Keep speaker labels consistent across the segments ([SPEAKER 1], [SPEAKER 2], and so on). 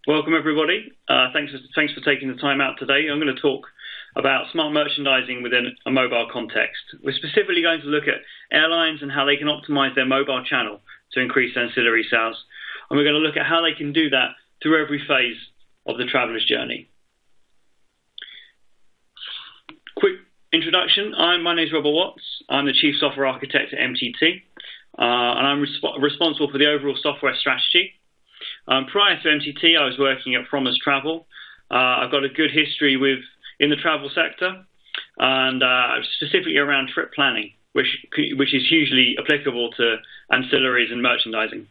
[SPEAKER 1] Welcome everybody. Thanks for taking the time out today. I'm going to talk about smart merchandising within a mobile context. We're specifically going to look at airlines and how they can optimize their mobile channel to increase ancillary sales. And we're going to look at how they can do that through every phase of the traveler's journey. Quick introduction. My name is Robert Watts. I'm the Chief Software Architect at MTT, and I'm responsible for the overall software strategy. Prior to MTT, I was working at Promise Travel. I've got a good history in the travel sector, and specifically around trip planning, which is hugely applicable to ancillaries and merchandising.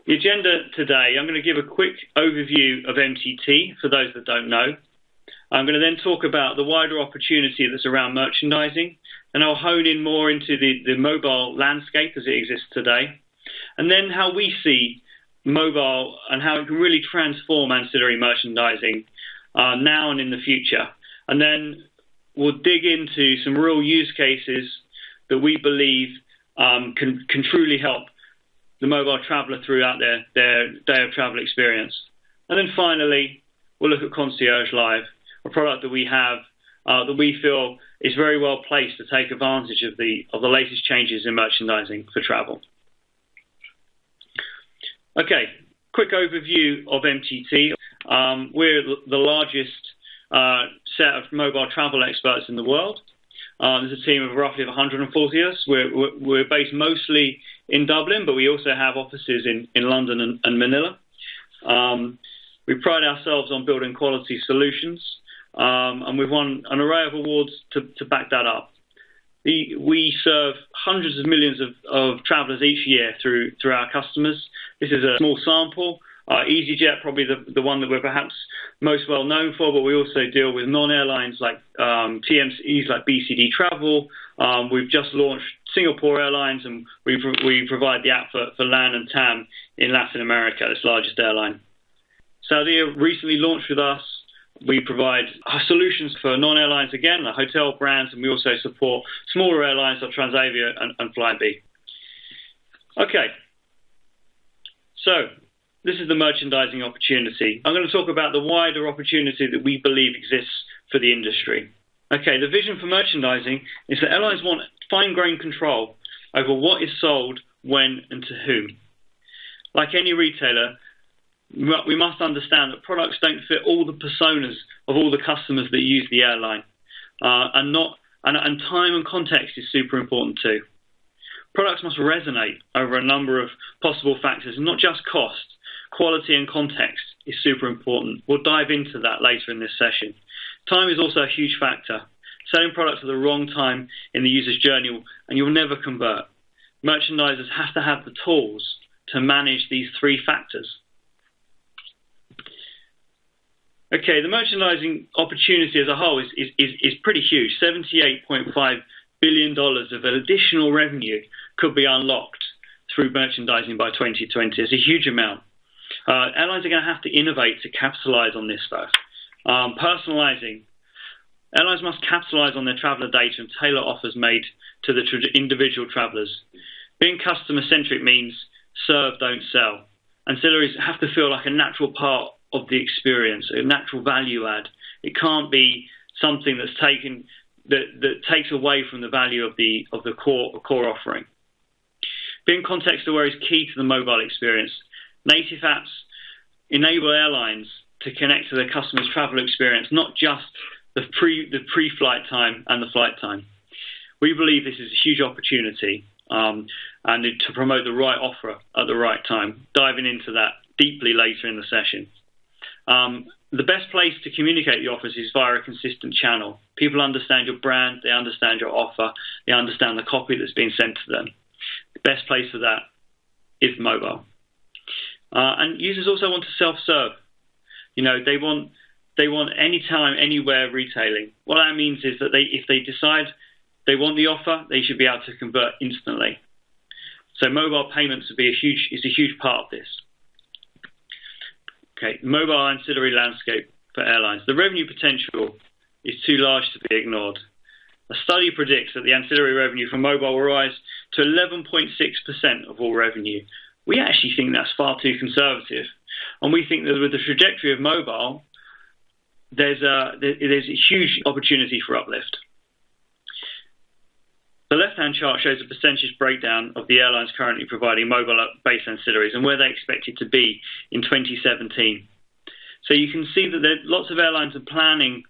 [SPEAKER 1] The agenda today, I'm going to give a quick overview of MTT for those that don't know. I'm going to then talk about the wider opportunity that's around merchandising, and I'll hone in more into the mobile landscape as it exists today, and then how we see mobile and how it can really transform ancillary merchandising now and in the future. And then we'll dig into some real use cases that we believe can truly help the mobile traveller throughout their day of travel experience. And then finally, we'll look at Concierge Live, a product that we have that we feel is very well placed to take advantage of the latest changes in merchandising for travel. Okay, quick overview of MTT. We're the largest set of mobile travel experts in the world. There's a team of roughly 140 of us. We're based mostly in Dublin, but we also have offices in London and Manila. We pride ourselves on building quality solutions, and we've won an array of awards to back that up. We serve hundreds of millions of travellers each year through our customers. This is a small sample. EasyJet, probably the one that we're perhaps most well known for, but we also deal with non-airlines like TMCs like BCD Travel. We've just launched Singapore Airlines, and we provide the app for LAN and TAM in Latin America, its largest airline. Saudi recently launched with us. We provide solutions for non-airlines again, like hotel brands, and we also support smaller airlines like Transavia and Flybe. Okay, so this is the merchandising opportunity. I'm going to talk about the wider opportunity that we believe exists for the industry. Okay, the vision for merchandising is that airlines want fine-grained control over what is sold, when, and to whom. Like any retailer, we must understand that products don't fit all the personas of all the customers that use the airline, and time and context is super important too. Products must resonate over a number of possible factors, not just cost. Quality and context is super important. We'll dive into that later in this session. Time is also a huge factor. Selling products at the wrong time in the user's journey, and you'll never convert. Merchandisers have to have the tools to manage these three factors. Okay, the merchandising opportunity as a whole is pretty huge. $78.5 billion of additional revenue could be unlocked through merchandising by 2020. It's a huge amount. Airlines are going to have to innovate to capitalize on this stuff. Personalizing. Airlines must capitalize on their traveler data and tailor offers made to the individual travelers. Being customer-centric means serve, don't sell. Ancillaries have to feel like a natural part of the experience, a natural value add. It can't be something that's that takes away from the value of the core offering. Being context aware is key to the mobile experience. Native apps enable airlines to connect to their customers' travel experience, not just the pre-flight time and the flight time. We believe this is a huge opportunity and to promote the right offer at the right time. Diving into that deeply later in the session. The best place to communicate the offers is via a consistent channel. People understand your brand, they understand your offer, they understand the copy that's being sent to them. The best place for that is mobile. And users also want to self-serve. You know, they want anytime, anywhere retailing. What that means is that if they decide they want the offer, they should be able to convert instantly. So mobile payments is a huge part of this. Okay, mobile ancillary landscape for airlines. The revenue potential is too large to be ignored. A study predicts that the ancillary revenue from mobile will rise to 11.6% of all revenue. We actually think that's far too conservative. And we think that with the trajectory of mobile, there's a huge opportunity for uplift. The left-hand chart shows a percentage breakdown of the airlines currently providing mobile-based ancillaries and where they expect it to be in 2017. So you can see that lots of airlines are planning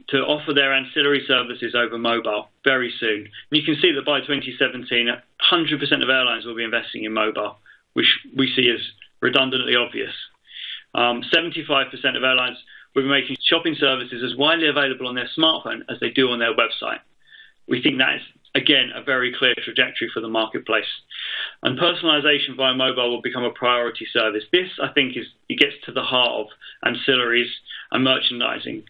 [SPEAKER 1] to offer their ancillary services over mobile very soon. And you can see that by 2017, 100% of airlines will be investing in mobile, which we see as redundantly obvious. 75% of airlines will be making shopping services as widely available on their smartphone as they do on their website. We think that is, again, a very clear trajectory for the marketplace. And personalization via mobile will become a priority service. This, I think, it gets to the heart of ancillaries and merchandising.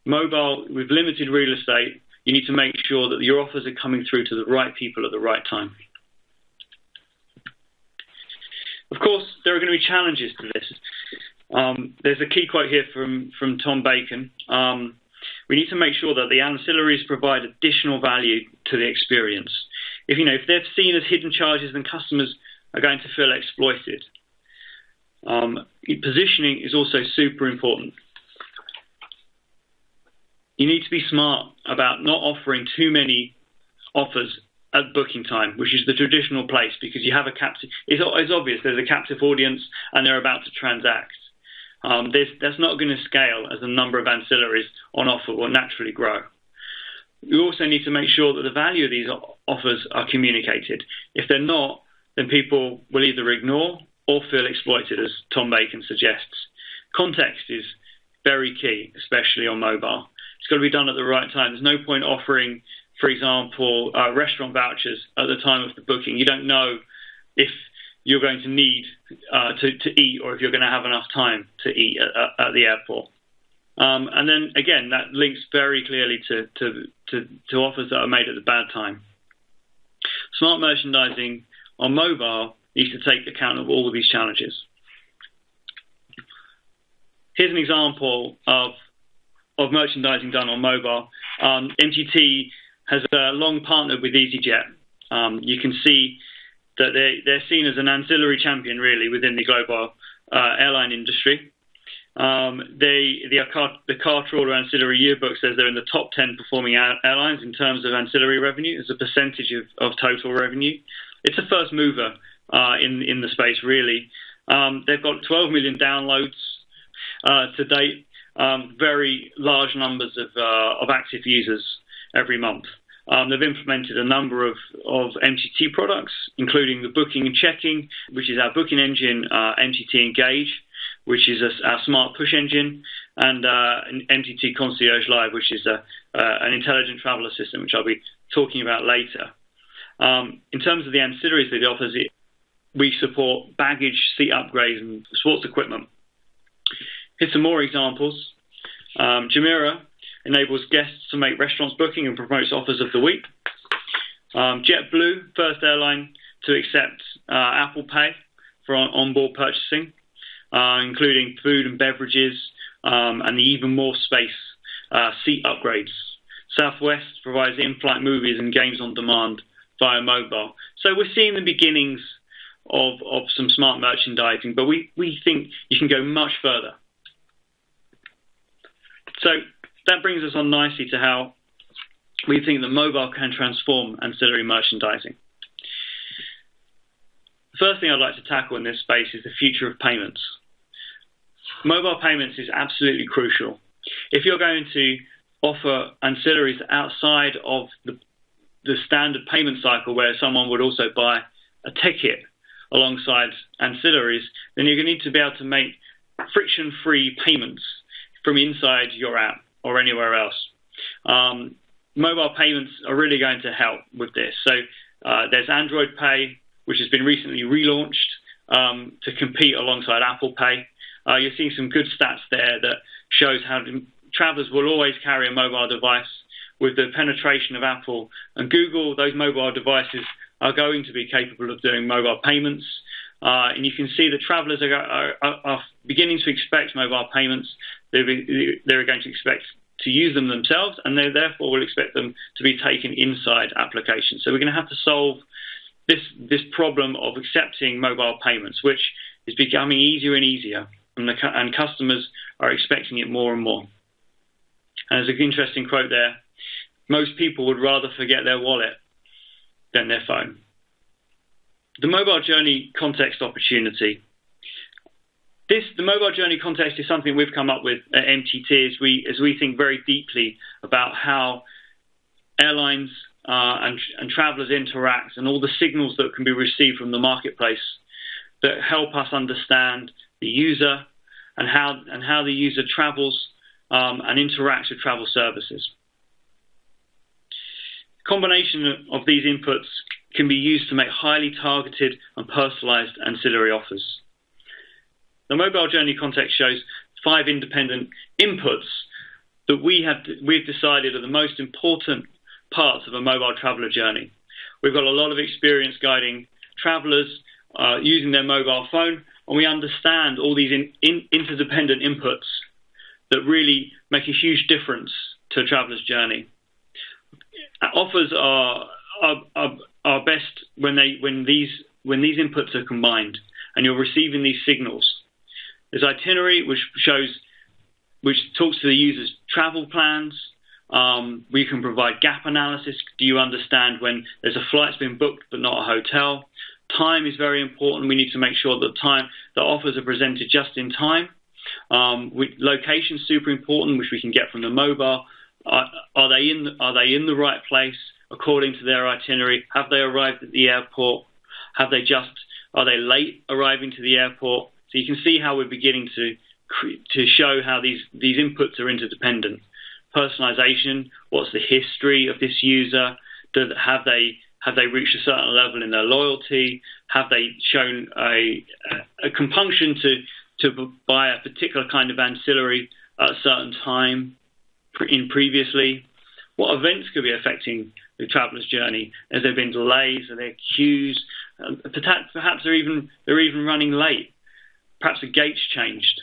[SPEAKER 1] Mobile, with limited real estate, you need to make sure that your offers are coming through to the right people at the right time. Of course, there are going to be challenges to this. There's a key quote here from Tom Bacon. We need to make sure that the ancillaries provide additional value to the experience. If they're seen as hidden charges, then customers are going to feel exploited. Positioning is also super important. You need to be smart about not offering too many offers at booking time, which is the traditional place, because you have a captive. It's obvious there's a captive audience and they're about to transact. That's not going to scale as the number of ancillaries on offer will naturally grow. You also need to make sure that the value of these offers are communicated. If they're not, then people will either ignore or feel exploited, as Tom Bacon suggests. Context is very key, especially on mobile. It's got to be done at the right time. There's no point offering, for example, restaurant vouchers at the time of the booking. You don't know if you're going to need to eat or if you're going to have enough time to eat at the airport. And then, again, that links very clearly to offers that are made at the bad time. Smart merchandising on mobile needs to take account of all of these challenges. Here's an example of merchandising done on mobile. MTT has long partnered with EasyJet. You can see that they're seen as an ancillary champion, really, within the global airline industry. The Car Trawler Ancillary Yearbook says they're in the top 10 performing airlines in terms of ancillary revenue as a percentage of total revenue. It's a first mover in the space, really. They've got 12 million downloads to date, very large numbers of active users every month. They've implemented a number of MTT products, including the booking and checking, which is our booking engine, MTT Engage, which is our smart push engine, and MTT Concierge Live, which is an intelligent travel assistant, which I'll be talking about later. In terms of the ancillaries that it offers, we support baggage, seat upgrades, and sports equipment. Here's some more examples. Jumeirah enables guests to make restaurants booking and promotes offers of the week. JetBlue, first airline to accept Apple Pay for onboard purchasing, including food and beverages, and the even more space seat upgrades. Southwest provides in-flight movies and games on demand via mobile. So we're seeing the beginnings of some smart merchandising, but we think you can go much further. So that brings us on nicely to how we think that mobile can transform ancillary merchandising. The first thing I'd like to tackle in this space is the future of payments. Mobile payments is absolutely crucial. If you're going to offer ancillaries outside of the standard payment cycle where someone would also buy a ticket alongside ancillaries, then you're going to need to be able to make friction-free payments from inside your app or anywhere else. Mobile payments are really going to help with this. So there's Android Pay, which has been recently relaunched to compete alongside Apple Pay. You're seeing some good stats there that shows how travelers will always carry a mobile device. With the penetration of Apple and Google, those mobile devices are going to be capable of doing mobile payments. And you can see that travelers are beginning to expect mobile payments. They're going to expect to use them themselves, and they therefore will expect them to be taken inside applications. So we're going to have to solve this problem of accepting mobile payments, which is becoming easier and easier. and customers are expecting it more and more. And there's an interesting quote there: most people would rather forget their wallet than their phone. The mobile journey context opportunity. The mobile journey context is something we've come up with at MTT as we think very deeply about how airlines and travellers interact, and all the signals that can be received from the marketplace that help us understand the user and how the user travels and interacts with travel services. A combination of these inputs can be used to make highly targeted and personalised ancillary offers. The mobile journey context shows 5 independent inputs that we've decided are the most important parts of a mobile traveller journey. We've got a lot of experience guiding travellers using their mobile phone, and we understand all these interdependent inputs that really make a huge difference to a traveller's journey. Offers are best when these inputs are combined and you're receiving these signals. There's itinerary, which talks to the user's travel plans. We can provide gap analysis. Do you understand when there's a flight's been booked but not a hotel? Time is very important. We need to make sure that the offers are presented just in time. Location is super important, which we can get from the mobile. Are they in the right place according to their itinerary? Have they arrived at the airport? Are they late arriving to the airport? So you can see how we're beginning to show how these inputs are interdependent. Personalization: what's the history of this user? Have they reached a certain level in their loyalty? Have they shown a compunction to buy a particular kind of ancillary at a certain time previously? What events could be affecting the traveller's journey? Has there been delays? Are there queues? Perhaps they're even running late. Perhaps the gate's changed.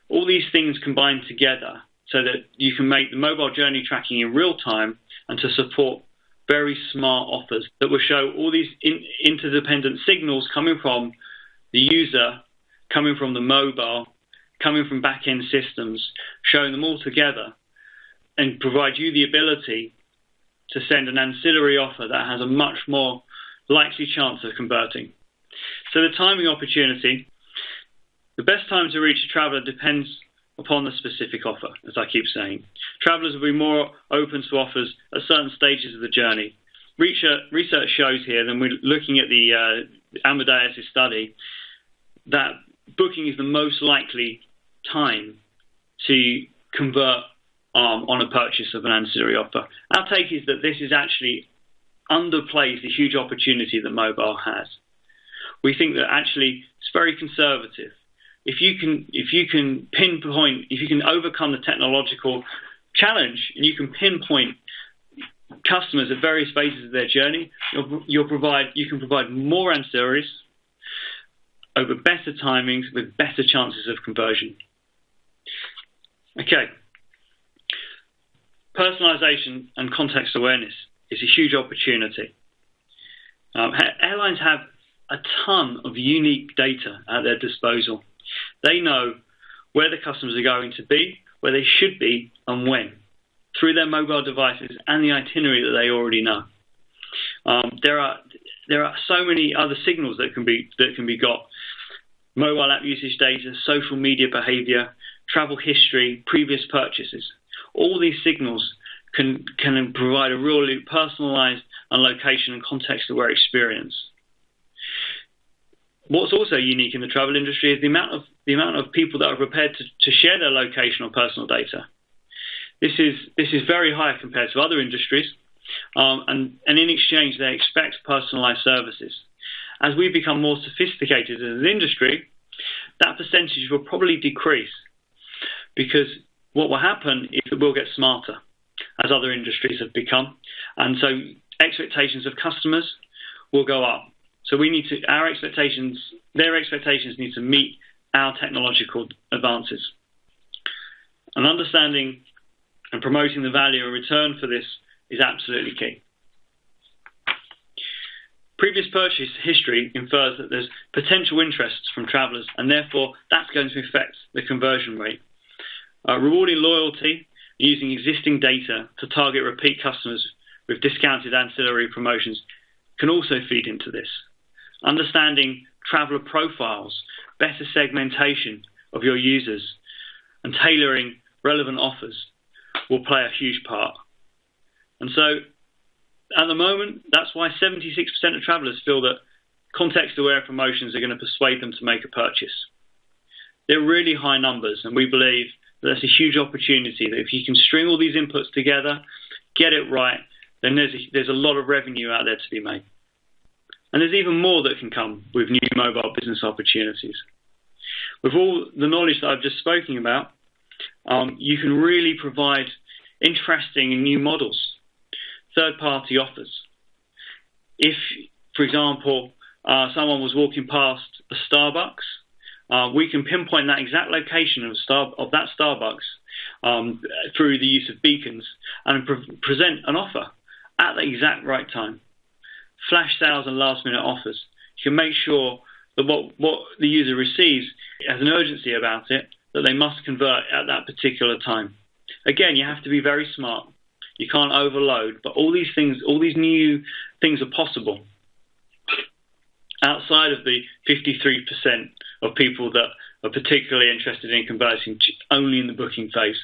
[SPEAKER 1] All these things combine together so that you can make the mobile journey tracking in real time and to support very smart offers that will show all these interdependent signals coming from the user, coming from the mobile, coming from back-end systems, showing them all together, and provide you the ability to send an ancillary offer that has a much more likely chance of converting. So the timing opportunity: the best time to reach a traveller depends upon the specific offer, as I keep saying. Travellers will be more open to offers at certain stages of the journey. Research shows here, and we're looking at the Amadeus' study, that booking is the most likely time to convert on a purchase of an ancillary offer. Our take is that this is actually underplays the huge opportunity that mobile has. We think that actually it's very conservative. If you can overcome the technological challenge and you can pinpoint customers at various phases of their journey, you can provide more ancillaries over better timings with better chances of conversion. Okay. Personalization and context awareness is a huge opportunity. Airlines have a ton of unique data at their disposal. They know where the customers are going to be, where they should be, and when, through their mobile devices and the itinerary that they already know. There are so many other signals that can be got: mobile app usage data, social media behavior, travel history, previous purchases. All these signals can provide a really personalized and location and context-aware experience. What's also unique in the travel industry is the amount of people that are prepared to share their location or personal data. This is very high compared to other industries, and in exchange they expect personalized services. As we become more sophisticated as an industry, that percentage will probably decrease, because what will happen is that we'll get smarter as other industries have become, and so expectations of customers will go up. So their expectations need to meet our technological advances. And understanding and promoting the value and return for this is absolutely key. Previous purchase history infers that there's potential interests from travellers, and therefore that's going to affect the conversion rate. Rewarding loyalty and using existing data to target repeat customers with discounted ancillary promotions can also feed into this. Understanding traveller profiles, better segmentation of your users, and tailoring relevant offers will play a huge part. And so, at the moment, that's why 76% of travellers feel that context-aware promotions are going to persuade them to make a purchase. They're really high numbers, and we believe that that's a huge opportunity, that if you can string all these inputs together, get it right, then there's a lot of revenue out there to be made. And there's even more that can come with new mobile business opportunities. With all the knowledge that I've just spoken about, you can really provide interesting and new models. Third-party offers. If, for example, someone was walking past a Starbucks, we can pinpoint that exact location of that Starbucks through the use of beacons and present an offer at the exact right time. Flash sales and last-minute offers. You can make sure that what the user receives has an urgency about it, that they must convert at that particular time. Again, you have to be very smart. You can't overload, but all these new things are possible. Outside of the 53% of people that are particularly interested in converting only in the booking phase.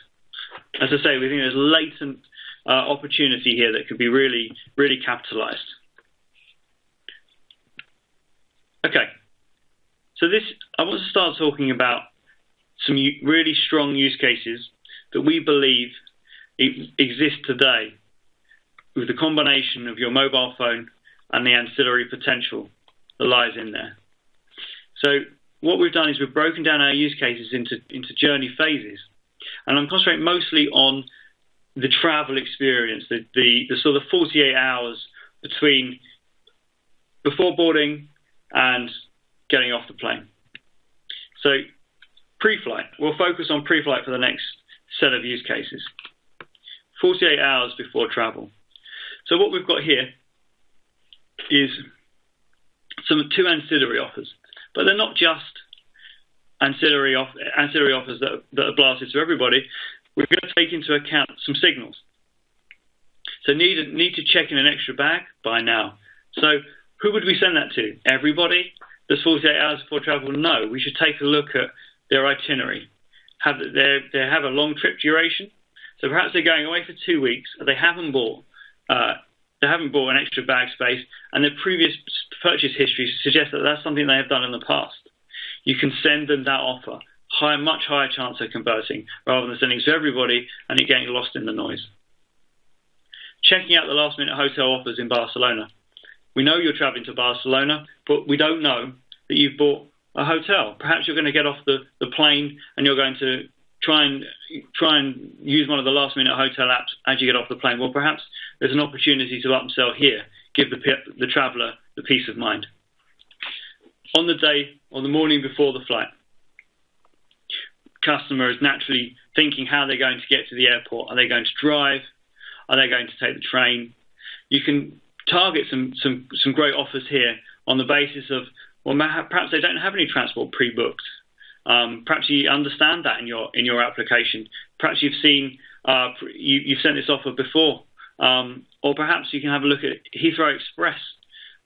[SPEAKER 1] As I say, we think there's latent opportunity here that could be really, really capitalized. Okay, so I want to start talking about some really strong use cases that we believe exist today with the combination of your mobile phone and the ancillary potential that lies in there. So what we've done is we've broken down our use cases into journey phases, and I'm concentrating mostly on the travel experience, the sort of 48 hours before boarding and getting off the plane. So pre-flight, we'll focus on pre-flight for the next set of use cases. 48 hours before travel. So what we've got here is two ancillary offers, but they're not just ancillary offers that are blasted to everybody. We're going to take into account some signals. So need to check in an extra bag? Buy now. So who would we send that to? Everybody? There's 48 hours before travel? No. We should take a look at their itinerary. They have a long trip duration. So perhaps they're going away for 2 weeks. They haven't bought an extra bag space, and their previous purchase history suggests that that's something they have done in the past. You can send them that offer. Much higher chance of converting rather than sending to everybody and it getting lost in the noise. Checking out the last-minute hotel offers in Barcelona. We know you're traveling to Barcelona, but we don't know that you've bought a hotel. Perhaps you're going to get off the plane and you're going to try and use one of the last-minute hotel apps as you get off the plane. Well, perhaps there's an opportunity to upsell here, give the traveller the peace of mind. On the day or the morning before the flight, customer is naturally thinking how they're going to get to the airport. Are they going to drive? Are they going to take the train? You can target some great offers here on the basis of, well, perhaps they don't have any transport pre-booked. Perhaps you understand that in your application. Perhaps you've seen you've sent this offer before, or perhaps you can have a look at Heathrow Express.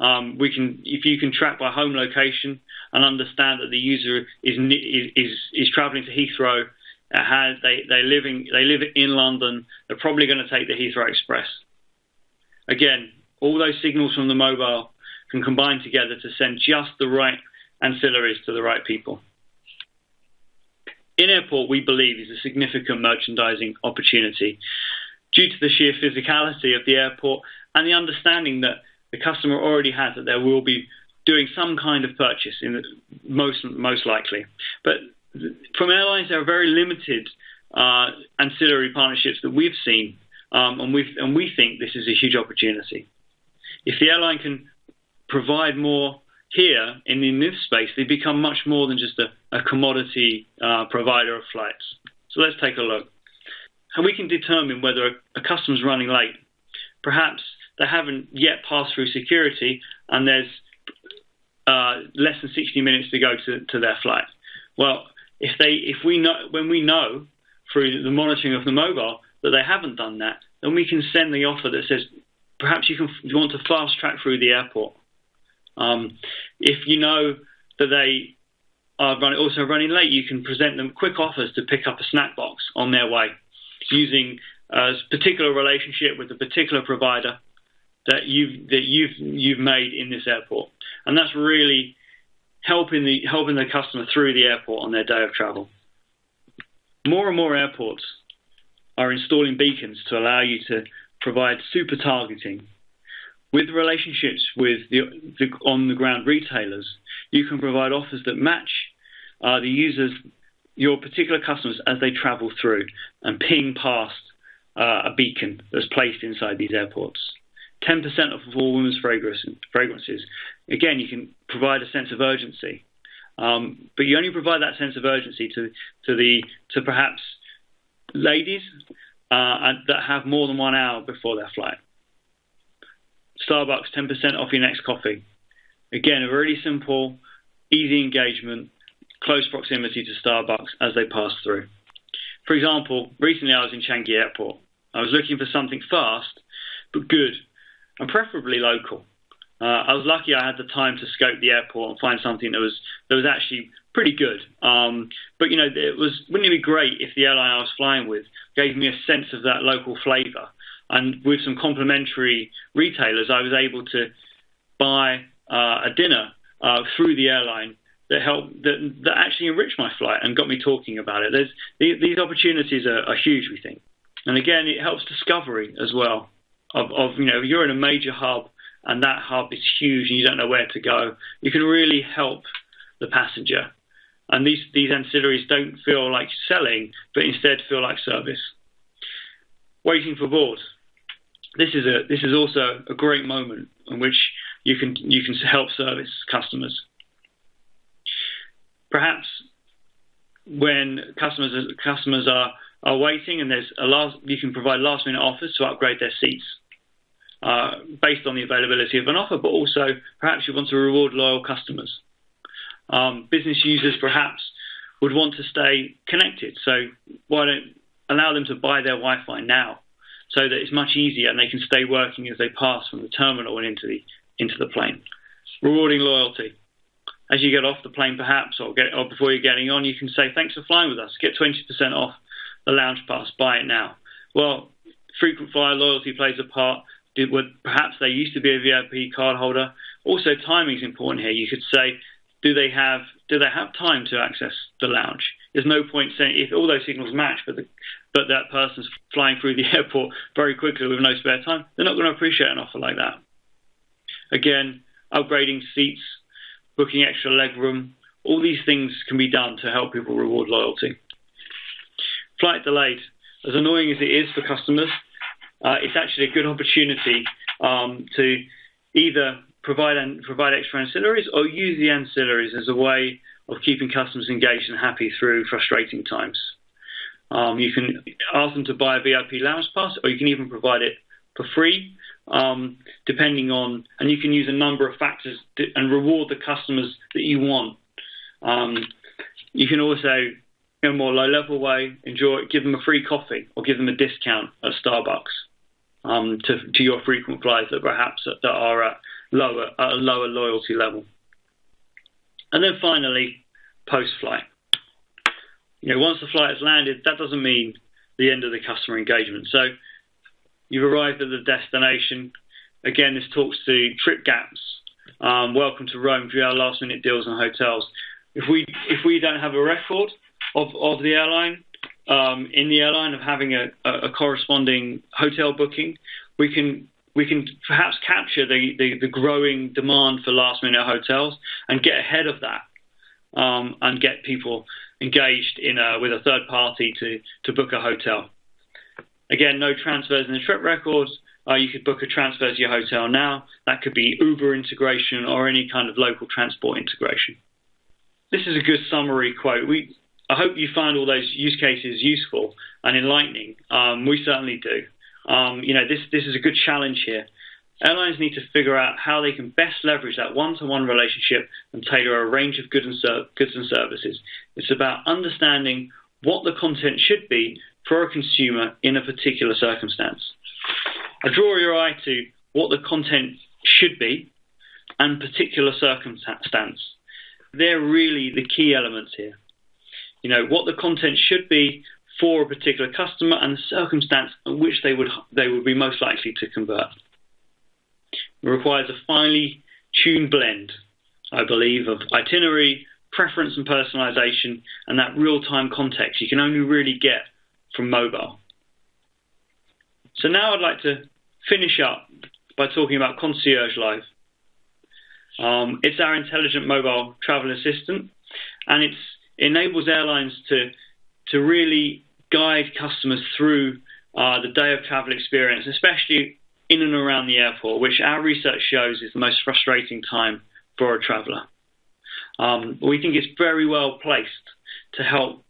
[SPEAKER 1] If you can track by home location and understand that the user is travelling to Heathrow, they live in London, they're probably going to take the Heathrow Express. Again, all those signals from the mobile can combine together to send just the right ancillaries to the right people. In-airport, we believe, is a significant merchandising opportunity due to the sheer physicality of the airport and the understanding that the customer already has that there will be doing some kind of purchase, most likely. But from airlines, there are very limited ancillary partnerships that we've seen, and we think this is a huge opportunity. If the airline can provide more here in this space, they become much more than just a commodity provider of flights. So let's take a look. And we can determine whether a customer's running late. Perhaps they haven't yet passed through security and there's less than 60 minutes to go to their flight. Well, when we know through the monitoring of the mobile that they haven't done that, then we can send the offer that says perhaps you want to fast track through the airport. If you know that they are also running late, you can present them quick offers to pick up a snack box on their way, using a particular relationship with a particular provider that you've made in this airport, and that's really helping the customer through the airport on their day of travel. More and more airports are installing beacons to allow you to provide super targeting. With relationships with the on-the-ground retailers, you can provide offers that match the users, your particular customers, as they travel through and ping past a beacon that's placed inside these airports. 10% of all women's fragrances. Again, you can provide a sense of urgency, but you only provide that sense of urgency to perhaps ladies that have more than 1 hour before their flight. Starbucks, 10% off your next coffee. Again, a really simple, easy engagement, close proximity to Starbucks as they pass through. For example, recently I was in Changi Airport. I was looking for something fast, but good, and preferably local. I was lucky I had the time to scope the airport and find something that was actually pretty good. But wouldn't it be great if the airline I was flying with gave me a sense of that local flavour? And with some complementary retailers, I was able to buy a dinner through the airline that actually enriched my flight and got me talking about it. These opportunities are huge, we think. And again, it helps discovery as well. If you're in a major hub and that hub is huge and you don't know where to go, you can really help the passenger. And these ancillaries don't feel like selling, but instead feel like service. Waiting for board. This is also a great moment in which you can help service customers. Perhaps when customers are waiting and you can provide last minute offers to upgrade their seats based on the availability of an offer, but also perhaps you want to reward loyal customers. Business users perhaps would want to stay connected, so why don't allow them to buy their Wi-Fi now, so that it's much easier and they can stay working as they pass from the terminal and into the plane. Rewarding loyalty. As you get off the plane perhaps, or before you're getting on, you can say, thanks for flying with us, get 20% off the lounge pass, buy it now. Well, frequent flyer loyalty plays a part. Perhaps they used to be a VIP card holder. Also, timing is important here. You could say, do they have time to access the lounge? There's no point saying, if all those signals match, but that person's flying through the airport very quickly with no spare time, they're not going to appreciate an offer like that. Again, upgrading seats, booking extra legroom, all these things can be done to help people reward loyalty. Flight delayed. As annoying as it is for customers, it's actually a good opportunity to either provide extra ancillaries or use the ancillaries as a way of keeping customers engaged and happy through frustrating times. You can ask them to buy a VIP lounge pass, or you can even provide it for free, depending on, and you can use a number of factors and reward the customers that you want. You can also, in a more low-level way, give them a free coffee or give them a discount at Starbucks to your frequent flyers that perhaps that are at a lower loyalty level. And then finally, post-flight. Once the flight has landed, that doesn't mean the end of the customer engagement. So you've arrived at the destination. Again, this talks to trip gaps. Welcome to Rome, view our last-minute deals on hotels. If we don't have a record of the airline, in the airline of having a corresponding hotel booking, we can perhaps capture the growing demand for last-minute hotels and get ahead of that and get people engaged with a third party to book a hotel. Again, no transfers in the trip records. You could book a transfer to your hotel now. That could be Uber integration or any kind of local transport integration. This is a good summary quote. I hope you find all those use cases useful and enlightening. We certainly do. This is a good challenge here. Airlines need to figure out how they can best leverage that one-to-one relationship and tailor a range of goods and services. It's about understanding what the content should be for a consumer in a particular circumstance. I draw your eye to what the content should be and particular circumstance. They're really the key elements here. What the content should be for a particular customer and the circumstance in which they would be most likely to convert. It requires a finely tuned blend, I believe, of itinerary, preference and personalization, and that real-time context you can only really get from mobile. So now I'd like to finish up by talking about Concierge Live. It's our intelligent mobile travel assistant, and it enables airlines to really guide customers through the day of travel experience, especially in and around the airport, which our research shows is the most frustrating time for a traveller. We think it's very well placed to help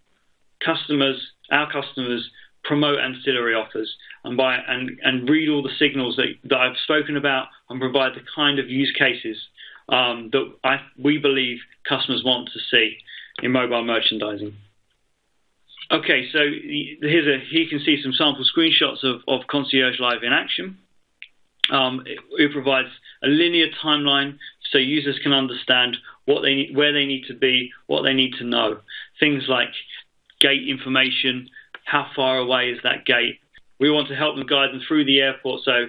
[SPEAKER 1] our customers, promote ancillary offers and read all the signals that I've spoken about and provide the kind of use cases that we believe customers want to see in mobile merchandising. Okay, so here you can see some sample screenshots of Concierge Live in action. It provides a linear timeline so users can understand what they need, where they need to be, what they need to know. Things like gate information, how far away is that gate. We want to help them guide them through the airport, so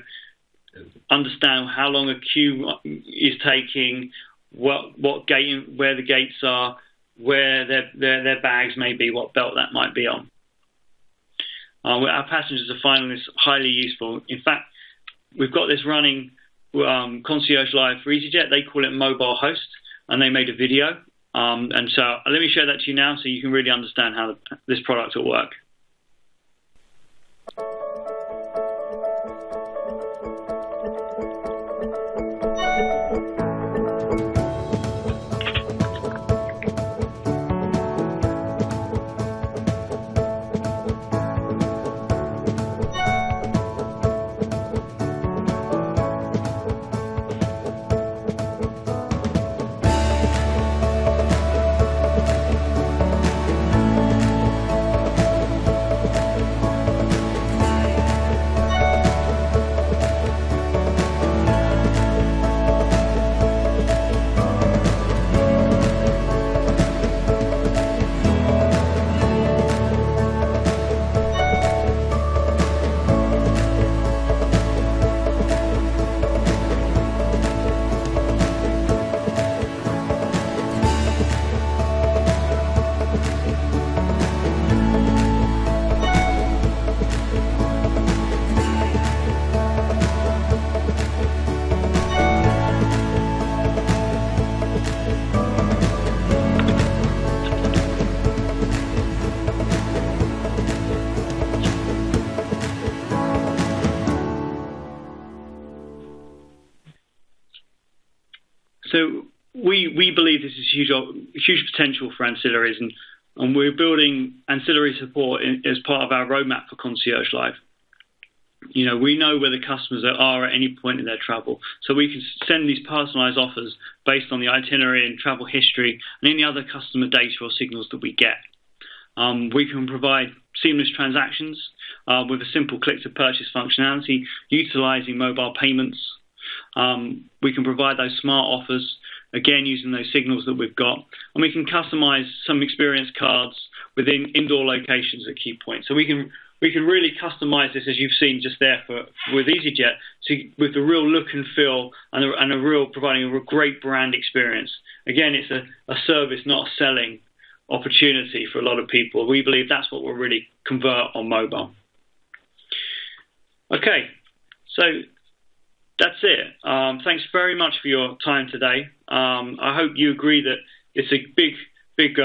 [SPEAKER 1] understand how long a queue is taking, what gate, where the gates are, where their bags may be, what belt that might be on. Our passengers are finding this highly useful. In fact, we've got this running Concierge Live for EasyJet. They call it Mobile Host, and they made a video. And so let me show that to you now so you can really understand how this product will work. So we believe this is huge potential for ancillaries, and we're building ancillary support as part of our roadmap for Concierge Live. We know where the customers are at any point in their travel, so we can send these personalized offers based on the itinerary and travel history and any other customer data or signals that we get. We can provide seamless transactions with a simple click-to-purchase functionality, utilizing mobile payments. We can provide those smart offers, again using those signals that we've got, and we can customize some experience cards within indoor locations at key points. So we can really customize this, as you've seen just there with EasyJet, with the real look and feel and providing a great brand experience. Again, it's a service, not a selling opportunity for a lot of people. We believe that's what will really convert on mobile. Okay, so that's it. Thanks very much for your time today. I hope you agree that it's a big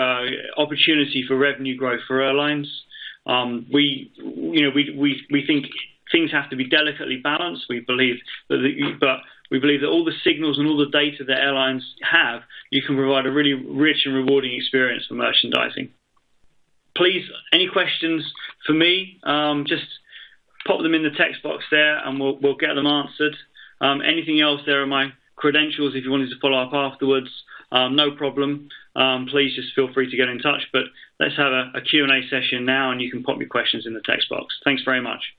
[SPEAKER 1] opportunity for revenue growth for airlines. We think things have to be delicately balanced. We believe that all the signals and all the data that airlines have, you can provide a really rich and rewarding experience for merchandising. Please, any questions for me, just pop them in the text box there and we'll get them answered. Anything else, there are my credentials if you wanted to follow up afterwards. No problem. Please just feel free to get in touch. But let's have a Q&A session now, and you can pop your questions in the text box. Thanks very much.